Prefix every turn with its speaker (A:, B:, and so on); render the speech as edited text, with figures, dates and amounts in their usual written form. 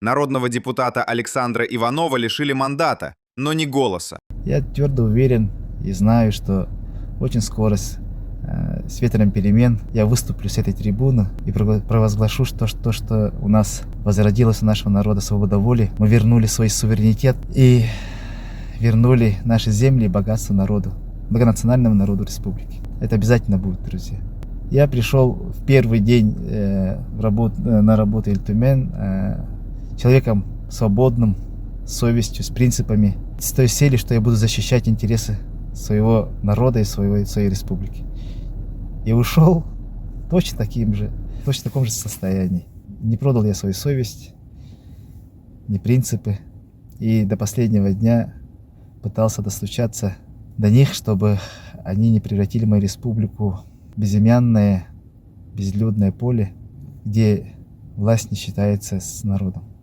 A: Народного депутата Александра Иванова лишили мандата, но не голоса.
B: Я твердо уверен и знаю, что очень скоро с ветром перемен я выступлю с этой трибуны и провозглашу, что у нас возродилась у нашего народа свобода воли. Мы вернули свой суверенитет и вернули наши земли и богатство народу, многонациональному народу республики. Это обязательно будет, друзья. Я пришел в первый день на работу Ильтумен человеком свободным, с совестью, с принципами, с той целью, что я буду защищать интересы своего народа и своей республики. И ушел точно в таком же состоянии. Не продал я свою совесть, ни принципы. И до последнего дня пытался достучаться до них, чтобы они не превратили мою республику в безымянное, безлюдное поле, где власть не считается с народом.